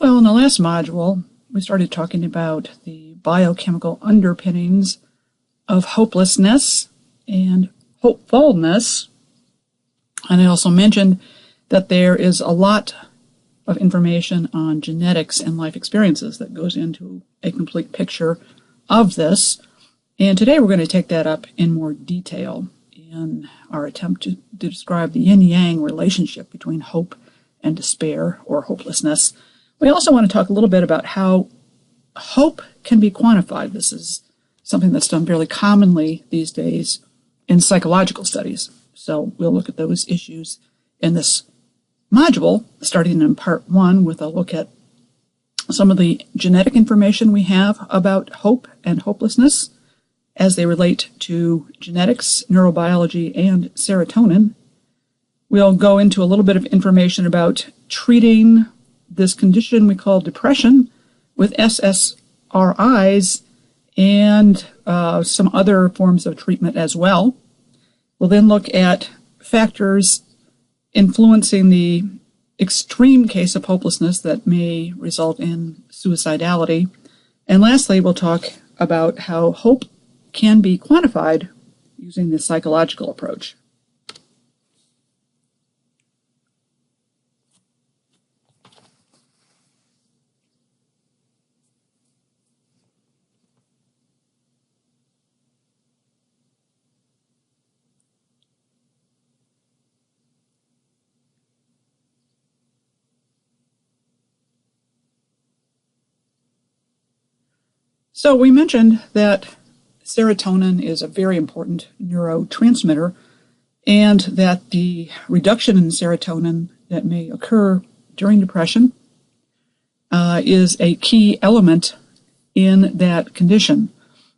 Well, in the last module, we started talking about the biochemical underpinnings of hopelessness and hopefulness. And I also mentioned that there is a lot of information on genetics and life experiences that goes into a complete picture of this. And today we're going to take that up in more detail in our attempt to describe the yin-yang relationship between hope and despair or hopelessness. We also want to talk a little bit about how hope can be quantified. This is something that's done fairly commonly these days in psychological studies. So we'll look at those issues in this module, starting in part 1 with a look at some of the genetic information we have about hope and hopelessness as they relate to genetics, neurobiology, and serotonin. We'll go into a little bit of information about treating this condition we call depression with SSRIs and some other forms of treatment as well. We'll then look at factors influencing the extreme case of hopelessness that may result in suicidality. And lastly, we'll talk about how hope can be quantified using the psychological approach. So we mentioned that serotonin is a very important neurotransmitter and that the reduction in serotonin that may occur during depression is a key element in that condition.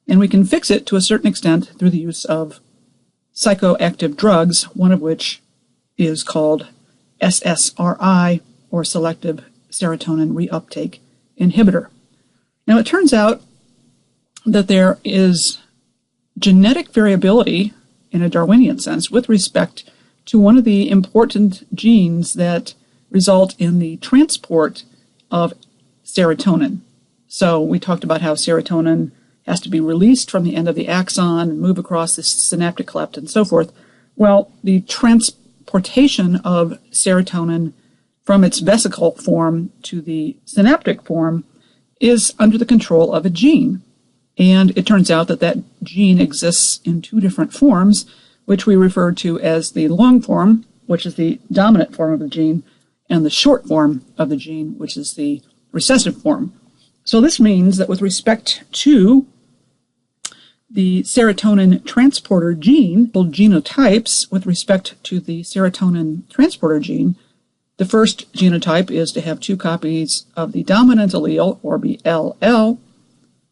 And we can fix it to a certain extent through the use of psychoactive drugs, one of which is called SSRI, or selective serotonin reuptake inhibitor. Now it turns out that there is genetic variability in a Darwinian sense with respect to one of the important genes that result in the transport of serotonin. So we talked about how serotonin has to be released from the end of the axon and move across the synaptic cleft and so forth. Well, the transportation of serotonin from its vesicle form to the synaptic form is under the control of a gene. And it turns out that that gene exists in two different forms, which we refer to as the long form, which is the dominant form of the gene, and the short form of the gene, which is the recessive form. So this means that with respect to the serotonin transporter gene, genotypes with respect to the serotonin transporter gene, the first genotype is to have 2 copies of the dominant allele, or be LL.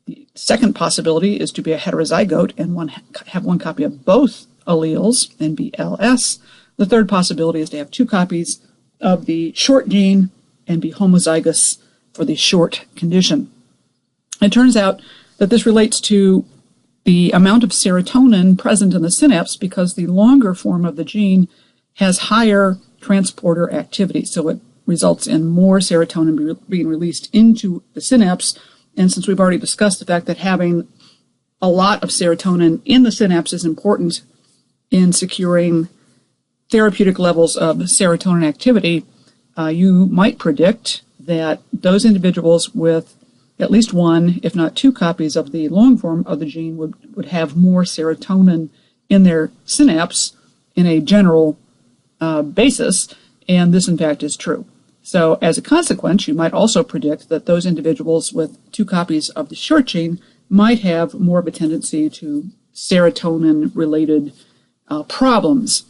The second possibility is to be a heterozygote and have 1 copy of both alleles and be LS. The third possibility is to have 2 copies of the short gene and be homozygous for the short condition. It turns out that this relates to the amount of serotonin present in the synapse because the longer form of the gene has higher transporter activity. So it results in more serotonin being released into the synapse. And since we've already discussed the fact that having a lot of serotonin in the synapse is important in securing therapeutic levels of serotonin activity, you might predict that those individuals with at least 1, if not 2 copies of the long form of the gene would have more serotonin in their synapse in a general basis, and this in fact is true. So as a consequence, you might also predict that those individuals with 2 copies of the short gene might have more of a tendency to serotonin-related problems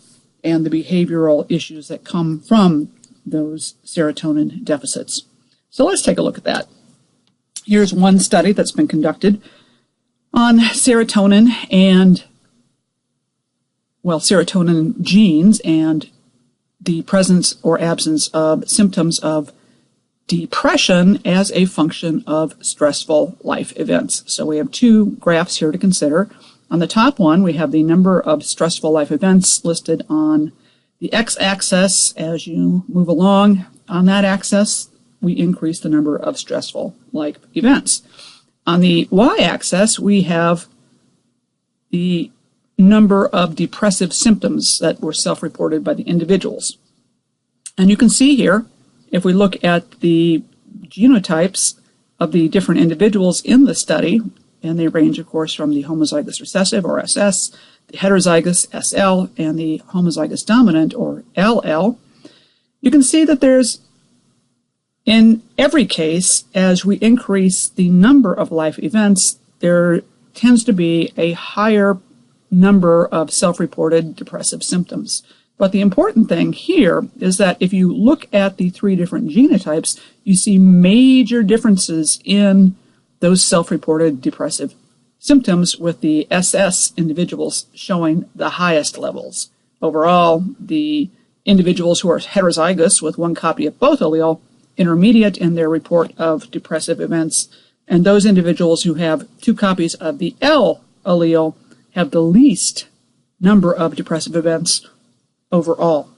and the behavioral issues that come from those serotonin deficits. So let's take a look at that. Here's one study that's been conducted on serotonin and, serotonin genes and the presence or absence of symptoms of depression as a function of stressful life events. So we have 2 graphs here to consider. On the top one, we have the number of stressful life events listed on the x-axis. As you move along on that axis, we increase the number of stressful life events. On the y-axis, we have the number of depressive symptoms that were self-reported by the individuals. And you can see here, if we look at the genotypes of the different individuals in the study, and they range, of course, from the homozygous recessive, or SS, the heterozygous, SL, and the homozygous dominant, or LL, you can see that there's, in every case, as we increase the number of life events, there tends to be a higher number of self-reported depressive symptoms. But the important thing here is that if you look at the three different genotypes, you see major differences in those self-reported depressive symptoms, with the SS individuals showing the highest levels. Overall, the individuals who are heterozygous with one copy of both allele, intermediate in their report of depressive events, and those individuals who have two copies of the L allele have the least number of depressive events overall.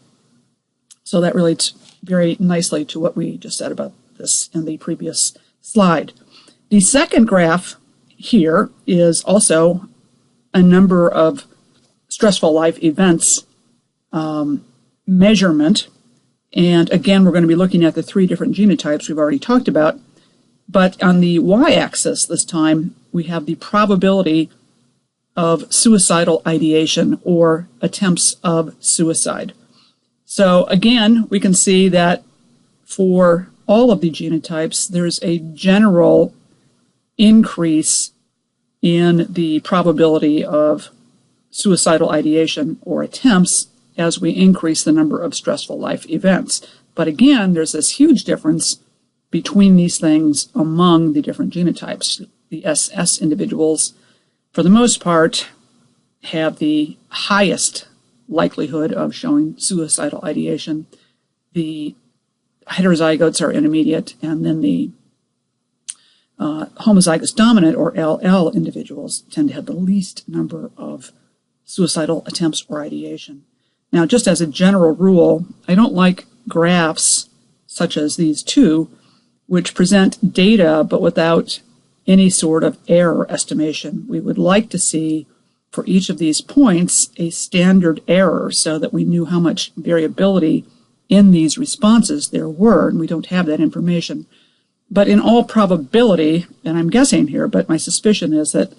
So that relates very nicely to what we just said about this in the previous slide. The second graph here is also a number of stressful life events measurement. And again, we're going to be looking at the three different genotypes we've already talked about. But on the y-axis this time, we have the probability of suicidal ideation or attempts of suicide. So again, we can see that for all of the genotypes, there's a general increase in the probability of suicidal ideation or attempts as we increase the number of stressful life events. But again, there's this huge difference between these things among the different genotypes. The SS individuals, for the most part, have the highest likelihood of showing suicidal ideation. The heterozygotes are intermediate, and then the homozygous dominant, or LL individuals, tend to have the least number of suicidal attempts or ideation. Now, just as a general rule, I don't like graphs such as these two, which present data but without any sort of error estimation. We would like to see for each of these points a standard error so that we knew how much variability in these responses there were, and we don't have that information. But in all probability, and I'm guessing here, but my suspicion is that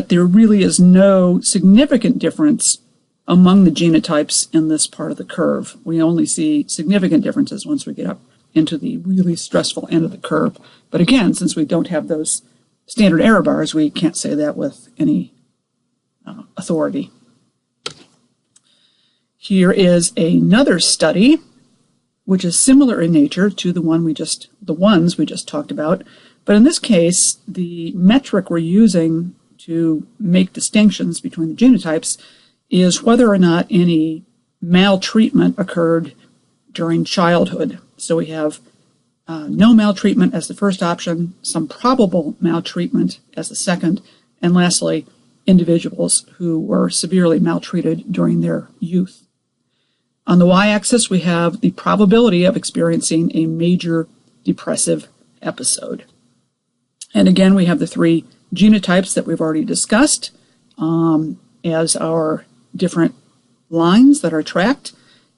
there really is no significant difference among the genotypes in this part of the curve. We only see significant differences once we get up into the really stressful end of the curve. But again, since we don't have those standard error bars, we can't say that with any authority. Here is another study, which is similar in nature to the ones we just talked about. But in this case, the metric we're using to make distinctions between the genotypes is whether or not any maltreatment occurred during childhood. So we have no maltreatment as the first option, some probable maltreatment as the second, and lastly, individuals who were severely maltreated during their youth. On the y-axis, we have the probability of experiencing a major depressive episode. And again, we have the three genotypes that we've already discussed as our different lines that are tracked.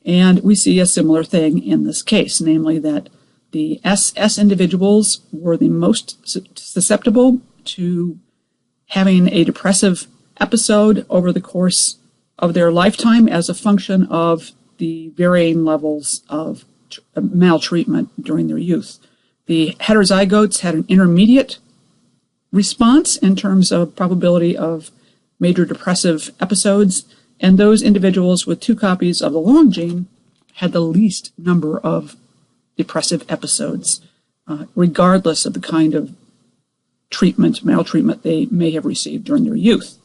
And we see a similar thing in this case, namely that the SS individuals were the most susceptible to having a depressive episode over the course of their lifetime as a function of the varying levels of maltreatment during their youth. The heterozygotes had an intermediate response in terms of probability of major depressive episodes, and those individuals with two copies of the long gene had the least number of depressive episodes, regardless of the kind of maltreatment they may have received during their youth.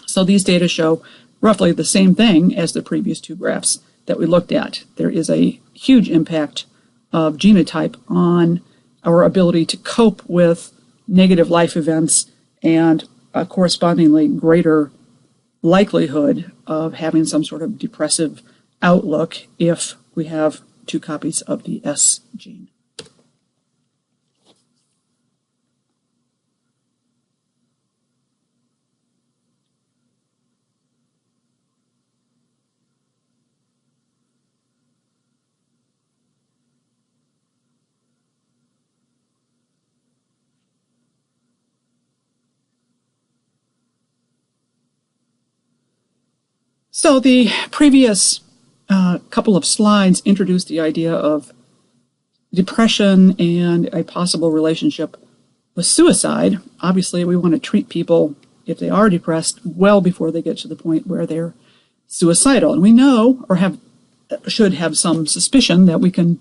So these data show roughly the same thing as the previous two graphs that we looked at. There is a huge impact of genotype on our ability to cope with negative life events and a correspondingly greater likelihood of having some sort of depressive outlook if we have 2 copies of the S gene. So the previous couple of slides introduced the idea of depression and a possible relationship with suicide. Obviously, we want to treat people, if they are depressed, well before they get to the point where they're suicidal. And we know, or should have some suspicion, that we can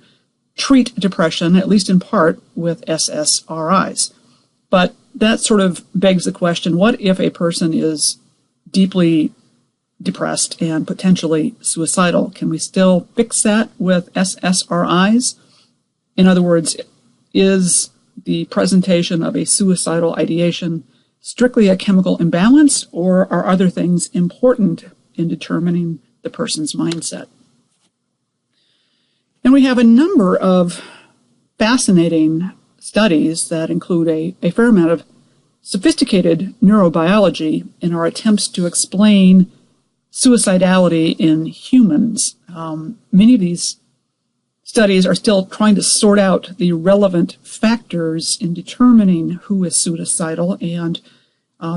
treat depression, at least in part, with SSRIs. But that sort of begs the question, what if a person is deeply depressed and potentially suicidal? Can we still fix that with SSRIs? In other words, is the presentation of a suicidal ideation strictly a chemical imbalance, or are other things important in determining the person's mindset? And we have a number of fascinating studies that include a fair amount of sophisticated neurobiology in our attempts to explain suicidality in humans. Many of these studies are still trying to sort out the relevant factors in determining who is suicidal, and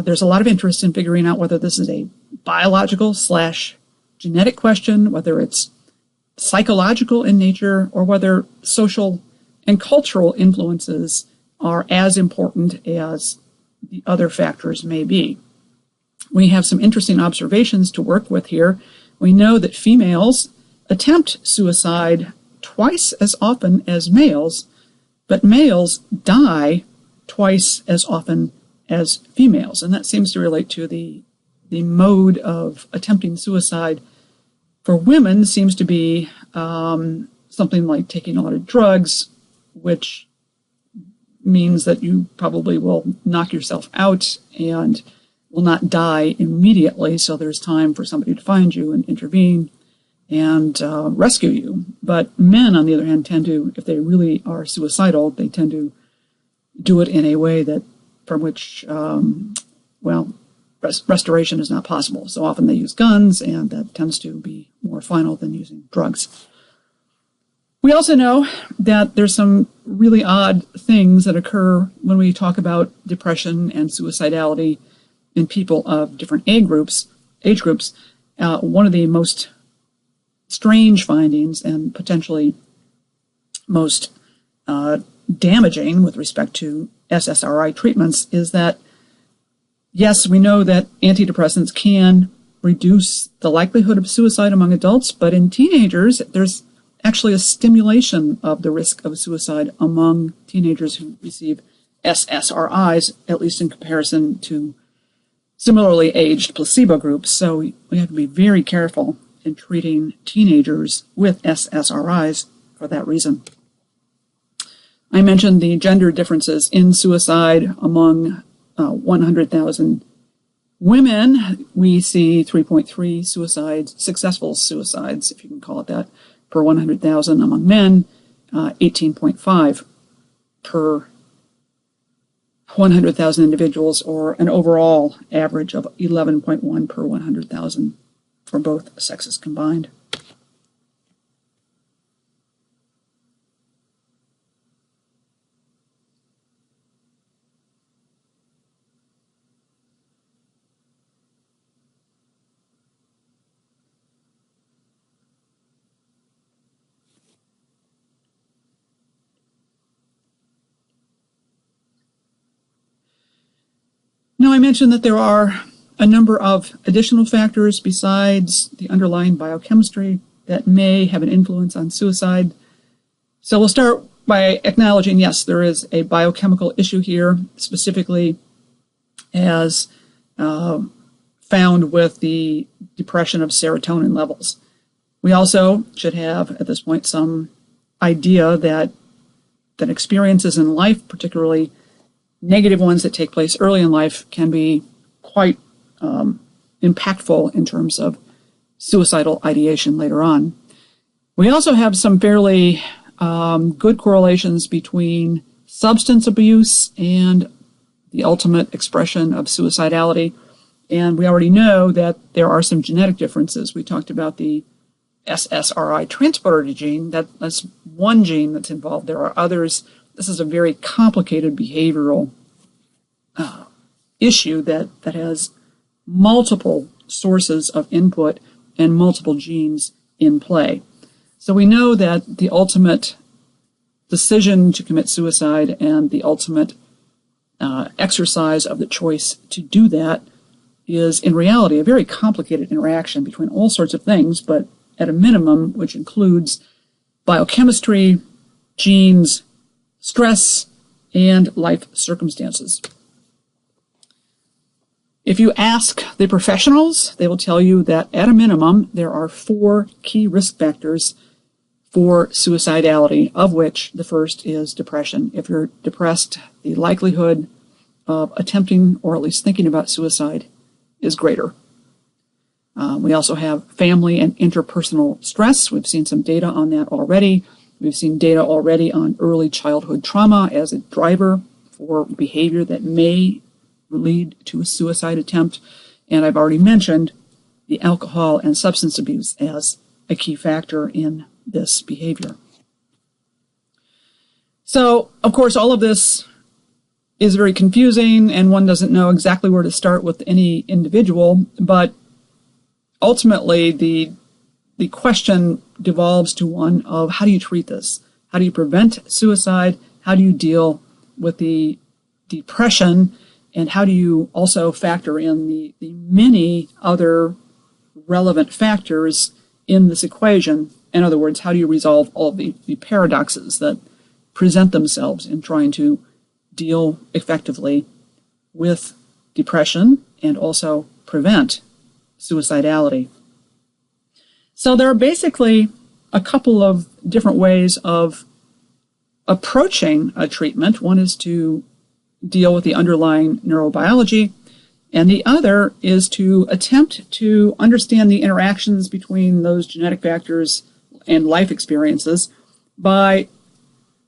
there's a lot of interest in figuring out whether this is a biological/genetic question, whether it's psychological in nature, or whether social and cultural influences are as important as the other factors may be. We have some interesting observations to work with here. We know that females attempt suicide twice as often as males, but males die twice as often as females. And that seems to relate to the mode of attempting suicide. For women, seems to be something like taking a lot of drugs, which means that you probably will knock yourself out and will not die immediately, so there's time for somebody to find you and intervene and rescue you. But men, on the other hand, tend to, if they really are suicidal, they tend to do it in a way that, from which, restoration is not possible. So often they use guns, and that tends to be more final than using drugs. We also know that there's some really odd things that occur when we talk about depression and suicidality in people of different age groups. One of the most strange findings and potentially most damaging with respect to SSRI treatments is that, yes, we know that antidepressants can reduce the likelihood of suicide among adults, but in teenagers, there's actually a stimulation of the risk of suicide among teenagers who receive SSRIs, at least in comparison to similarly aged placebo groups. So we have to be very careful in treating teenagers with SSRIs for that reason. I mentioned the gender differences in suicide among 100,000 women. We see 3.3 suicides, successful suicides, if you can call it that, per 100,000. Among men, 18.5 per 100,000 individuals, or an overall average of 11.1 per 100,000 for both sexes combined. Now, I mentioned that there are a number of additional factors besides the underlying biochemistry that may have an influence on suicide. So we'll start by acknowledging, yes, there is a biochemical issue here, specifically as found with the depression of serotonin levels. We also should have, at this point, some idea that experiences in life, particularly negative ones that take place early in life, can be quite impactful in terms of suicidal ideation later on. We also have some fairly good correlations between substance abuse and the ultimate expression of suicidality. And we already know that there are some genetic differences. We talked about the SSRI transporter gene. That's one gene that's involved. There are others. This is a very complicated behavioral issue that has multiple sources of input and multiple genes in play. So we know that the ultimate decision to commit suicide and the ultimate exercise of the choice to do that is in reality a very complicated interaction between all sorts of things, but at a minimum, which includes biochemistry, genes, stress, and life circumstances. If you ask the professionals, they will tell you that at a minimum, there are 4 key risk factors for suicidality, of which the first is depression. If you're depressed, the likelihood of attempting or at least thinking about suicide is greater. We also have family and interpersonal stress. We've seen some data on that already. We've seen data already on early childhood trauma as a driver for behavior that may lead to a suicide attempt. And I've already mentioned the alcohol and substance abuse as a key factor in this behavior. So, of course, all of this is very confusing, and one doesn't know exactly where to start with any individual, but ultimately the question devolves to one of how do you treat this? How do you prevent suicide? How do you deal with the depression? And how do you also factor in the many other relevant factors in this equation? In other words, how do you resolve all of the paradoxes that present themselves in trying to deal effectively with depression and also prevent suicidality? So there are basically a couple of different ways of approaching a treatment. One is to deal with the underlying neurobiology, and the other is to attempt to understand the interactions between those genetic factors and life experiences by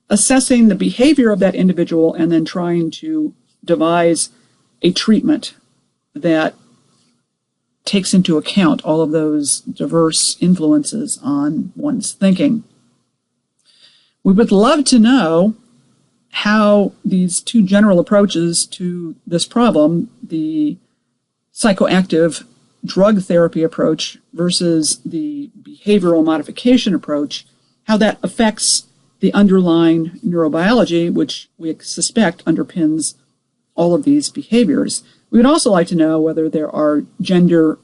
assessing the behavior of that individual and then trying to devise a treatment that takes into account all of those diverse influences on one's thinking. We would love to know how these 2 general approaches to this problem, the psychoactive drug therapy approach versus the behavioral modification approach, how that affects the underlying neurobiology, which we suspect underpins all of these behaviors. We would also like to know whether there are gender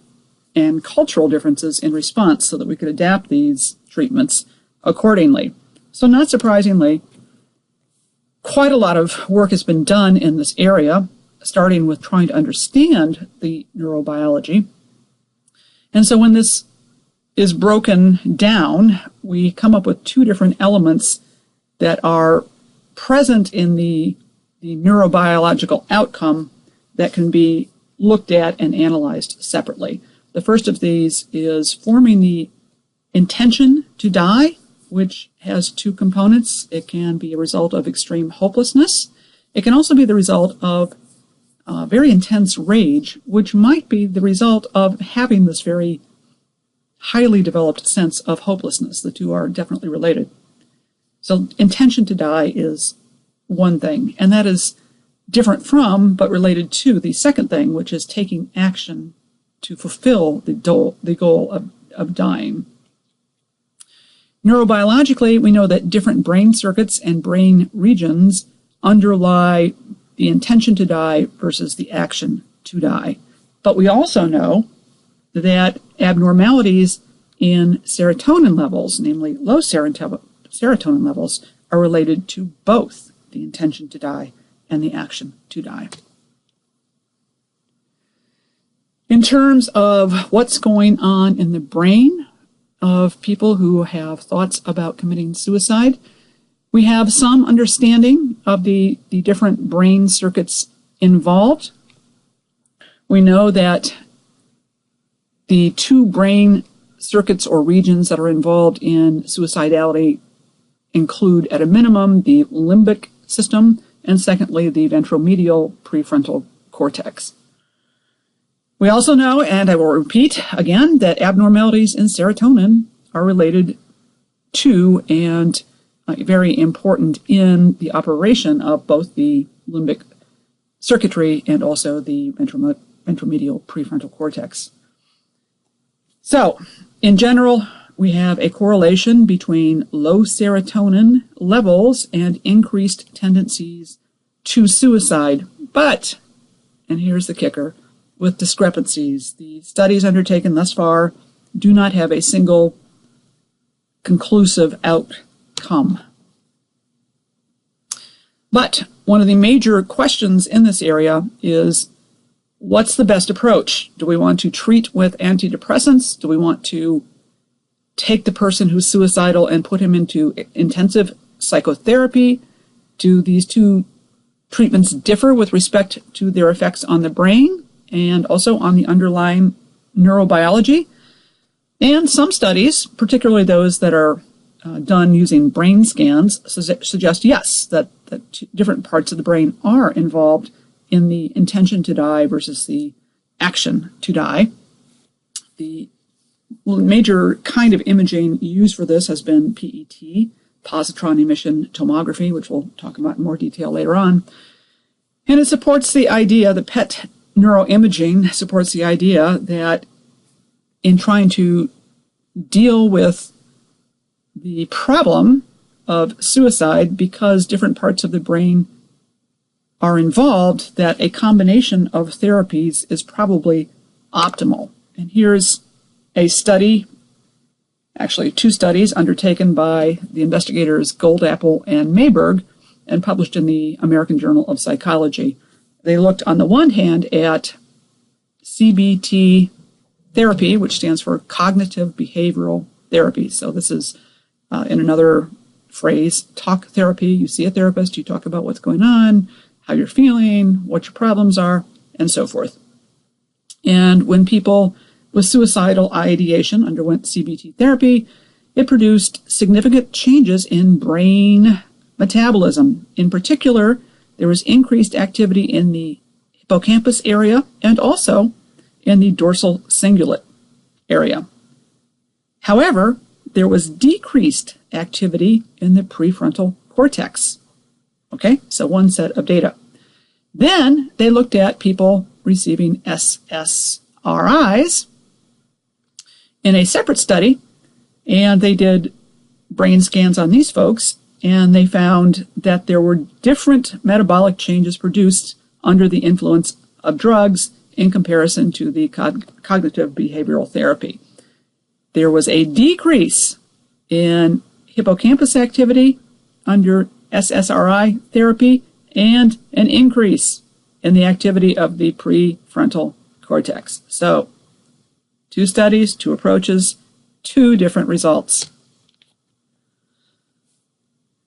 and cultural differences in response so that we could adapt these treatments accordingly. So not surprisingly, quite a lot of work has been done in this area, starting with trying to understand the neurobiology. And so when this is broken down, we come up with 2 different elements that are present in the neurobiological outcome that can be looked at and analyzed separately. The first of these is forming the intention to die, which has 2 components. It can be a result of extreme hopelessness. It can also be the result of very intense rage, which might be the result of having this very highly developed sense of hopelessness. The 2 are definitely related. So intention to die is one thing, and that is different from, but related to, the second thing, which is taking action to fulfill the goal of dying. Neurobiologically, we know that different brain circuits and brain regions underlie the intention to die versus the action to die. But we also know that abnormalities in serotonin levels, namely low serotonin levels, are related to both the intention to die and the action to die. In terms of what's going on in the brain of people who have thoughts about committing suicide, we have some understanding of the different brain circuits involved. We know that the 2 brain circuits or regions that are involved in suicidality include, at a minimum, the limbic system, and secondly, the ventromedial prefrontal cortex. We also know, and I will repeat again, that abnormalities in serotonin are related to and very important in the operation of both the limbic circuitry and also the ventromedial prefrontal cortex. So, in general, we have a correlation between low serotonin levels and increased tendencies to suicide. But, and here's the kicker, with discrepancies. The studies undertaken thus far do not have a single conclusive outcome. But one of the major questions in this area is, what's the best approach? Do we want to treat with antidepressants? Do we want to take the person who's suicidal and put him into intensive psychotherapy? Do these two treatments differ with respect to their effects on the brain and also on the underlying neurobiology? And some studies, particularly those that are done using brain scans, suggest yes, that different parts of the brain are involved in the intention to die versus the action to die. The major kind of imaging used for this has been PET, positron emission tomography, which we'll talk about in more detail later on. And it supports the idea, the PET neuroimaging supports the idea that in trying to deal with the problem of suicide, because different parts of the brain are involved, that a combination of therapies is probably optimal. And here's a study, actually two studies undertaken by the investigators Goldapple and Mayberg and published in the American Journal of Psychology. They looked on the one hand at CBT therapy, which stands for cognitive behavioral therapy. So this is, in another phrase, talk therapy. You see a therapist, you talk about what's going on, how you're feeling, what your problems are, and so forth. And when people with suicidal ideation underwent CBT therapy, it produced significant changes in brain metabolism. In particular, there was increased activity in the hippocampus area and also in the dorsal cingulate area. However, there was decreased activity in the prefrontal cortex. Okay, so one set of data. Then they looked at people receiving SSRIs in a separate study, and they did brain scans on these folks, and they found that there were different metabolic changes produced under the influence of drugs in comparison to the cognitive behavioral therapy. There was a decrease in hippocampus activity under SSRI therapy and an increase in the activity of the prefrontal cortex. So, two studies, two approaches, two different results.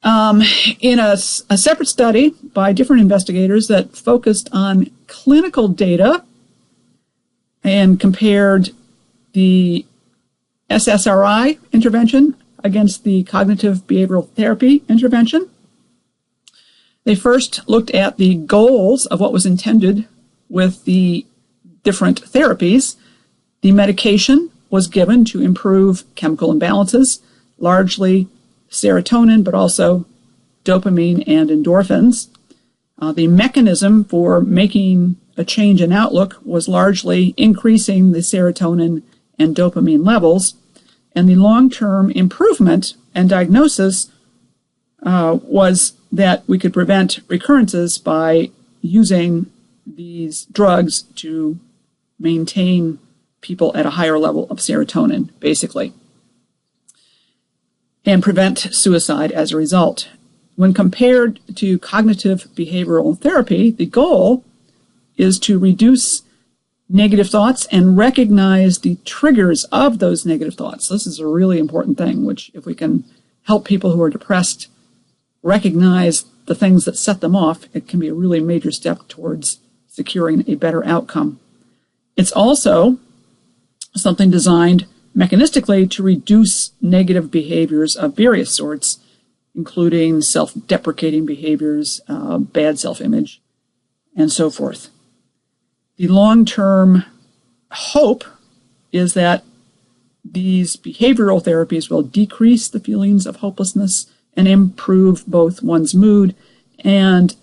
In a separate study by different investigators that focused on clinical data and compared the SSRI intervention against the cognitive behavioral therapy intervention, they first looked at the goals of what was intended with the different therapies. The medication was given to improve chemical imbalances, largely serotonin, but also dopamine and endorphins. The mechanism for making a change in outlook was largely increasing the serotonin and dopamine levels, and the long-term improvement and diagnosis was that we could prevent recurrences by using these drugs to maintain people at a higher level of serotonin, basically, and prevent suicide as a result. When compared to cognitive behavioral therapy, the goal is to reduce negative thoughts and recognize the triggers of those negative thoughts. This is a really important thing, which if we can help people who are depressed recognize the things that set them off, it can be a really major step towards securing a better outcome. It's also something designed mechanistically to reduce negative behaviors of various sorts, including self-deprecating behaviors, bad self-image, and so forth. The long-term hope is that these behavioral therapies will decrease the feelings of hopelessness and improve both one's mood and,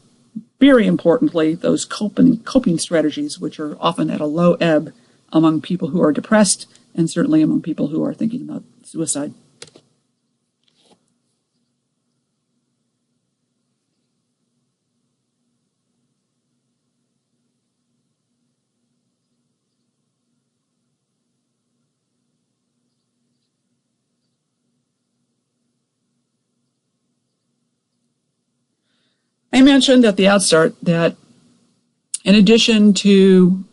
very importantly, those coping strategies, which are often at a low ebb among people who are depressed and certainly among people who are thinking about suicide. I mentioned at the outstart that in addition to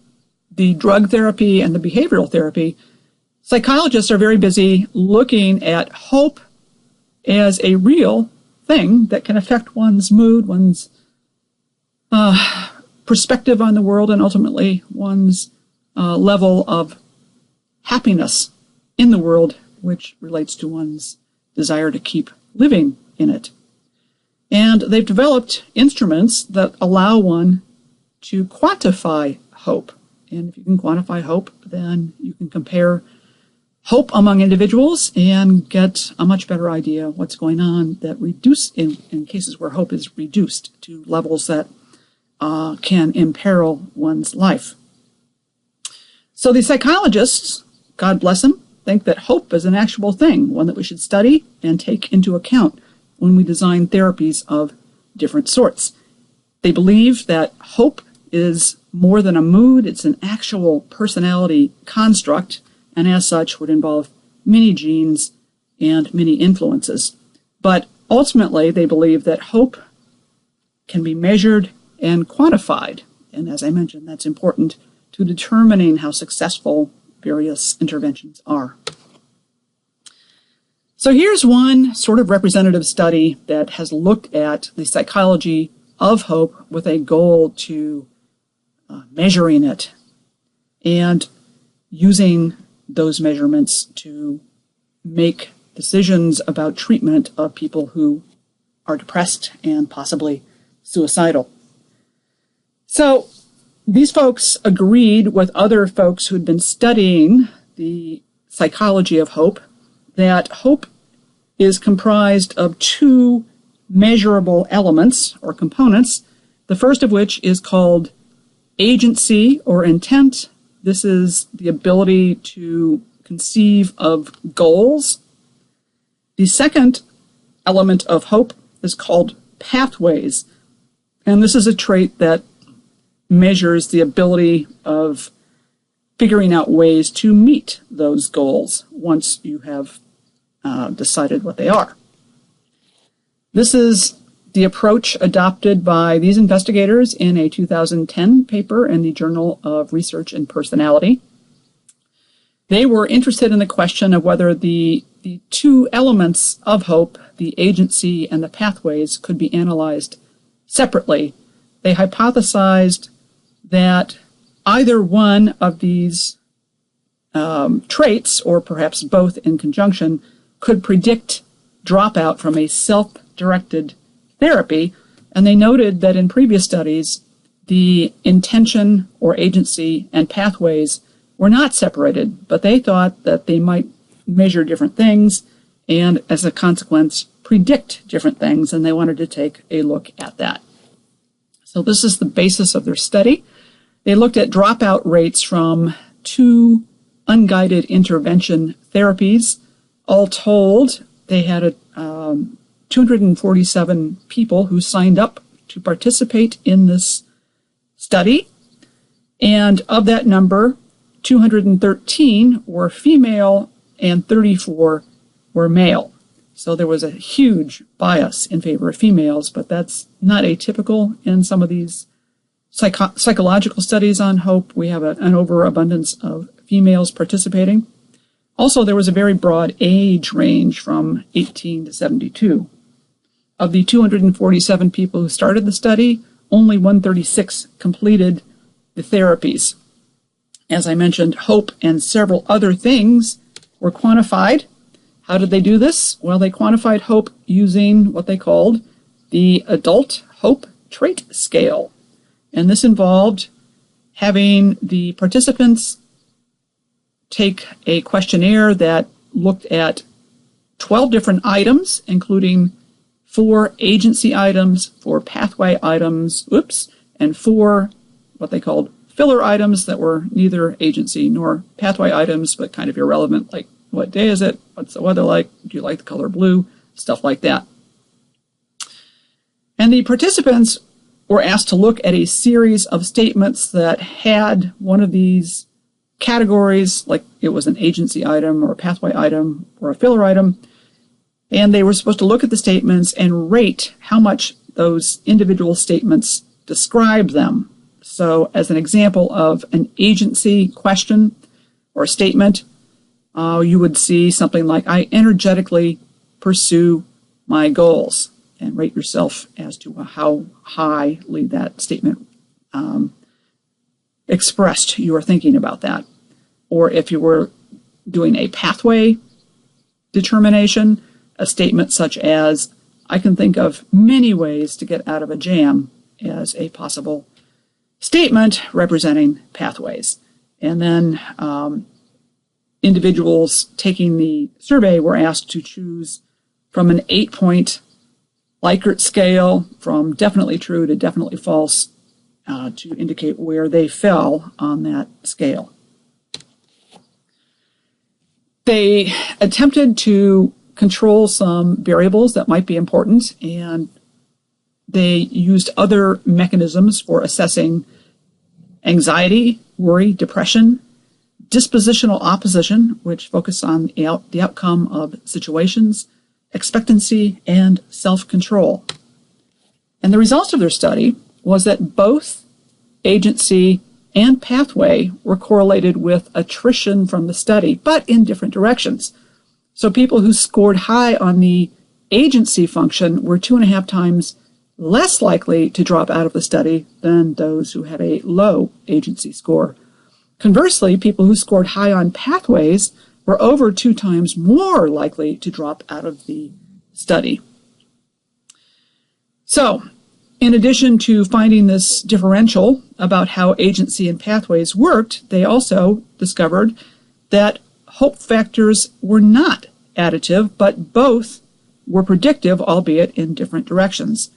the drug therapy and the behavioral therapy, psychologists are very busy looking at hope as a real thing that can affect one's mood, one's perspective on the world, and ultimately one's level of happiness in the world, which relates to one's desire to keep living in it. And they've developed instruments that allow one to quantify hope. And if you can quantify hope, then you can compare hope among individuals and get a much better idea of what's going on that reduce in cases where hope is reduced to levels that can imperil one's life. So the psychologists, God bless them, think that hope is an actual thing, one that we should study and take into account when we design therapies of different sorts. They believe that hope is more than a mood, it's an actual personality construct, and as such would involve many genes and many influences. But ultimately, they believe that hope can be measured and quantified. And as I mentioned, that's important to determining how successful various interventions are. So here's one sort of representative study that has looked at the psychology of hope with a goal to measuring it and using those measurements to make decisions about treatment of people who are depressed and possibly suicidal. So these folks agreed with other folks who'd been studying the psychology of hope that hope is comprised of two measurable elements or components, the first of which is called agency or intent. This is the ability to conceive of goals. The second element of hope is called pathways, and this is a trait that measures the ability of figuring out ways to meet those goals once you have decided what they are. This is the approach adopted by these investigators in a 2010 paper in the Journal of Research and Personality. They were interested in the question of whether the two elements of hope, the agency and the pathways, could be analyzed separately. They hypothesized that either one of these traits, or perhaps both in conjunction, could predict dropout from a self-directed therapy, and they noted that in previous studies, the intention or agency and pathways were not separated, but they thought that they might measure different things and, as a consequence, predict different things, and they wanted to take a look at that. So this is the basis of their study. They looked at dropout rates from 2 unguided intervention therapies. All told, they had 247 people who signed up to participate in this study, and of that number, 213 were female and 34 were male. So there was a huge bias in favor of females, but that's not atypical in some of these psychological studies on hope. We have an overabundance of females participating. Also, there was a very broad age range from 18 to 72. Of the 247 people who started the study, only 136 completed the therapies. As I mentioned, hope and several other things were quantified. How did they do this? Well, they quantified hope using what they called the Adult Hope Trait Scale. And this involved having the participants take a questionnaire that looked at 12 different items, including 4 agency items, 4 pathway items, and 4 what they called filler items that were neither agency nor pathway items, but kind of irrelevant, like what day is it? What's the weather like? Do you like the color blue? Stuff like that. And the participants were asked to look at a series of statements that had one of these categories, like it was an agency item or a pathway item or a filler item, and they were supposed to look at the statements and rate how much those individual statements describe them. So as an example of an agency question or statement, you would see something like, I energetically pursue my goals, and rate yourself as to how highly that statement expressed your thinking about that. Or if you were doing a pathway determination, a statement such as, I can think of many ways to get out of a jam, as a possible statement representing pathways. And then individuals taking the survey were asked to choose from an 8-point Likert scale, from definitely true to definitely false, to indicate where they fell on that scale. They attempted to control some variables that might be important, and they used other mechanisms for assessing anxiety, worry, depression, dispositional opposition, which focus on the outcome of situations, expectancy, and self-control. And the results of their study was that both agency and pathway were correlated with attrition from the study, but in different directions. So people who scored high on the agency function were 2.5 times less likely to drop out of the study than those who had a low agency score. Conversely, people who scored high on pathways were over 2 times more likely to drop out of the study. So, in addition to finding this differential about how agency and pathways worked, they also discovered that hope factors were not additive, but both were predictive, albeit in different directions.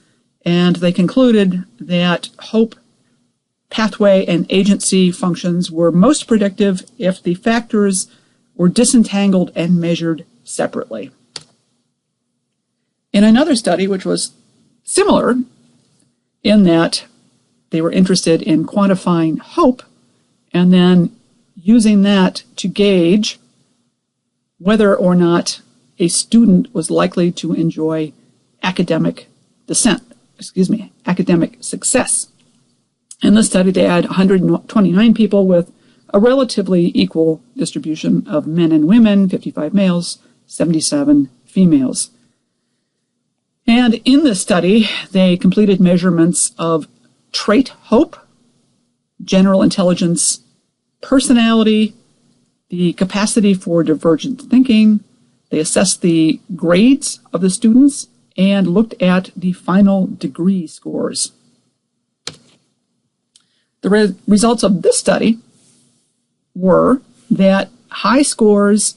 And they concluded that hope, pathway, and agency functions were most predictive if the factors were disentangled and measured separately. In another study, which was similar in that they were interested in quantifying hope and then using that to gauge whether or not a student was likely to enjoy academic success. In this study, they had 129 people with a relatively equal distribution of men and women, 55 males, 77 females. And in this study, they completed measurements of trait hope, general intelligence, personality, the capacity for divergent thinking. They assessed the grades of the students and looked at the final degree scores. The results of this study were that high scores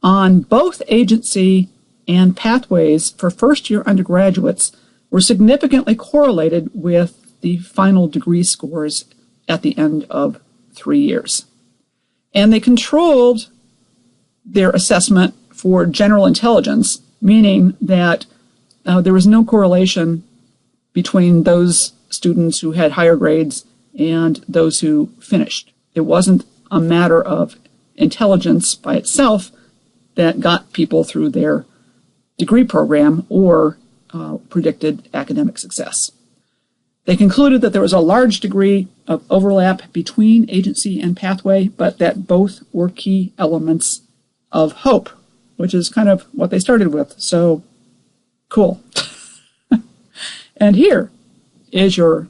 on both agency and pathways for first-year undergraduates were significantly correlated with the final degree scores at the end of 3 years. And they controlled their assessment for general intelligence, meaning that there was no correlation between those students who had higher grades and those who finished. It wasn't a matter of intelligence by itself that got people through their degree program or predicted academic success. They concluded that there was a large degree of overlap between agency and pathway, but that both were key elements of hope, which is kind of what they started with. So, cool. And here is your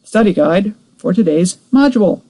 study guide for today's module.